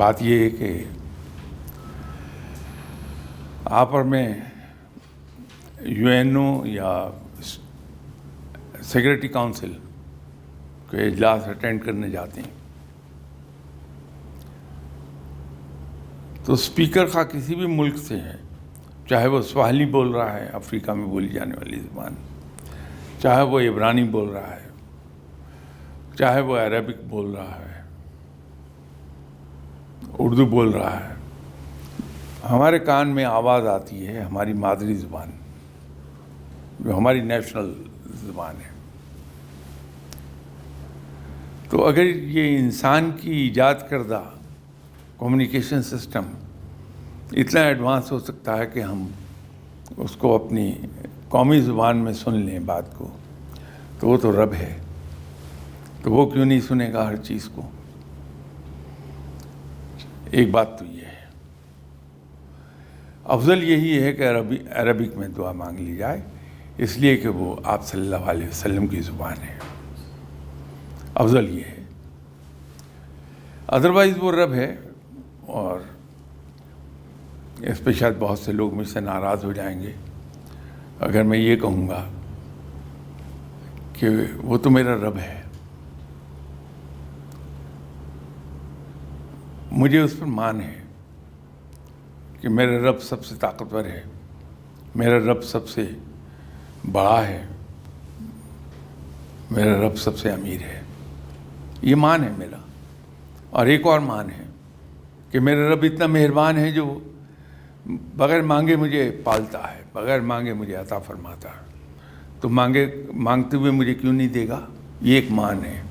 بات یہ ہے کہ آپ اور میں UNO یا سیکورٹی کاؤنسل کے اجلاس اٹینڈ کرنے جاتے ہیں تو اسپیکر خواہ کسی بھی ملک سے ہے، چاہے وہ سواحلی بول رہا ہے، افریقہ میں بولی جانے والی زبان، چاہے وہ عبرانی بول رہا ہے، چاہے وہ عربک بول رہا ہے، اردو بول رہا ہے، ہمارے کان میں آواز آتی ہے ہماری مادری زبان، جو ہماری نیشنل زبان ہے۔ تو اگر یہ انسان کی ایجاد کردہ کمیونیکیشن سسٹم اتنا ایڈوانس ہو سکتا ہے کہ ہم اس کو اپنی قومی زبان میں سن لیں بات کو، تو وہ تو رب ہے، تو وہ کیوں نہیں سنے گا ہر چیز کو؟ ایک بات تو یہ ہے، افضل یہی ہے کہ عربک میں دعا مانگ لی جائے، اس لیے کہ وہ آپ صلی اللہ علیہ وسلم کی زبان ہے، افضل یہ ہے۔ ادروائز وہ رب ہے، اور اس پہ شاید بہت سے لوگ مجھ سے ناراض ہو جائیں گے اگر میں یہ کہوں گا کہ وہ تو میرا رب ہے، مجھے اس پر مان ہے کہ میرا رب سب سے طاقتور ہے، میرا رب سب سے بڑا ہے، میرا رب سب سے امیر ہے، یہ مان ہے میرا۔ اور ایک اور مان ہے کہ میرا رب اتنا مہربان ہے جو بغیر مانگے مجھے پالتا ہے، بغیر مانگے مجھے عطا فرماتا ہے، تو مانگتے ہوئے مجھے کیوں نہیں دے گا؟ یہ ایک مان ہے۔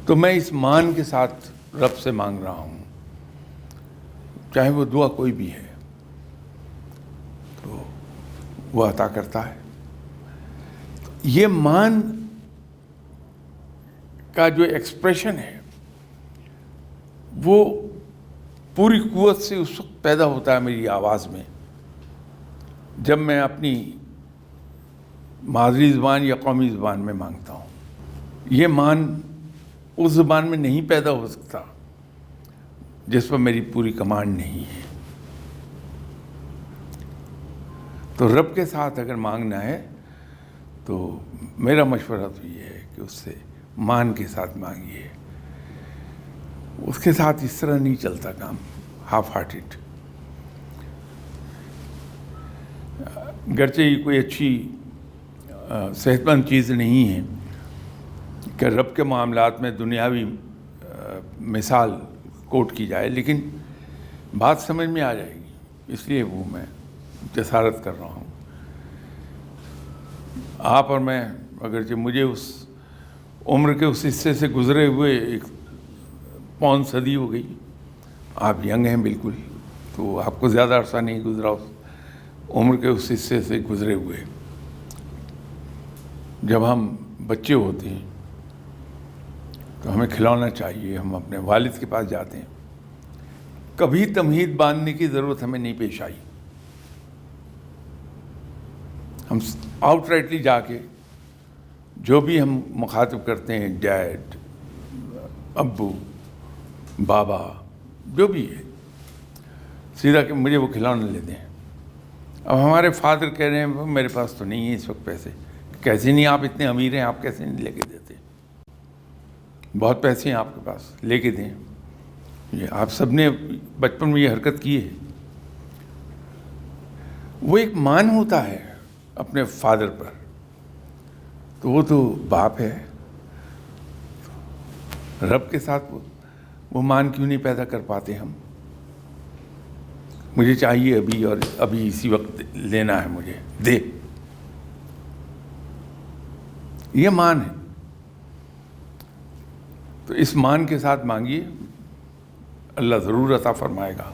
تو میں اس مان کے ساتھ رب سے مانگ رہا ہوں، چاہے وہ دعا کوئی بھی ہے تو وہ عطا کرتا ہے۔ یہ مان کا جو ایکسپریشن ہے وہ پوری قوت سے اس وقت پیدا ہوتا ہے میری آواز میں جب میں اپنی مادری زبان یا قومی زبان میں مانگتا ہوں۔ یہ مان اس زبان میں نہیں پیدا ہو سکتا جس پر میری پوری کمانڈ نہیں ہے۔ تو رب کے ساتھ اگر مانگنا ہے تو میرا مشورہ تو یہ ہے کہ اس سے مان کے ساتھ مانگیے، اس کے ساتھ اس طرح نہیں چلتا کام ہاف ہارٹڈ۔ گرچہ یہ کوئی اچھی صحت مند چیز نہیں ہے کہ رب کے معاملات میں دنیاوی مثال کوٹ کی جائے، لیکن بات سمجھ میں آ جائے گی، اس لیے وہ میں جسارت کر رہا ہوں۔ آپ اور میں، اگرچہ مجھے اس عمر کے اس حصے سے گزرے ہوئے ایک پون صدی ہو گئی، آپ ینگ ہیں بالکل، تو آپ کو زیادہ عرصہ نہیں گزرا اس عمر کے اس حصے سے گزرے ہوئے۔ جب ہم بچے ہوتے ہیں تو ہمیں کھلونا چاہیے، ہم اپنے والد کے پاس جاتے ہیں، کبھی تمہید باندھنے کی ضرورت ہمیں نہیں پیش آئی، ہم آؤٹ رائٹلی جا کے جو بھی ہم مخاطب کرتے ہیں، ڈیڈ، ابو، بابا، جو بھی ہے، سیدھا کہ مجھے وہ کھلونا لے دیں۔ اب ہمارے فادر کہہ رہے ہیں میرے پاس تو نہیں ہے اس وقت پیسے۔ کیسے نہیں؟ آپ اتنے امیر ہیں، آپ کیسے نہیں لے کے دیتے؟ بہت پیسے ہیں آپ کے پاس، لے کے دیں۔ یہ آپ سب نے بچپن میں یہ حرکت کی ہے۔ وہ ایک مان ہوتا ہے اپنے فادر پر، تو وہ تو باپ ہے۔ رب کے ساتھ وہ مان کیوں نہیں پیدا کر پاتے ہم؟ مجھے چاہیے ابھی، اور ابھی اسی وقت لینا ہے، مجھے دے، یہ مان ہے۔ تو اس مان کے ساتھ مانگیے، اللہ ضرور عطا فرمائے گا۔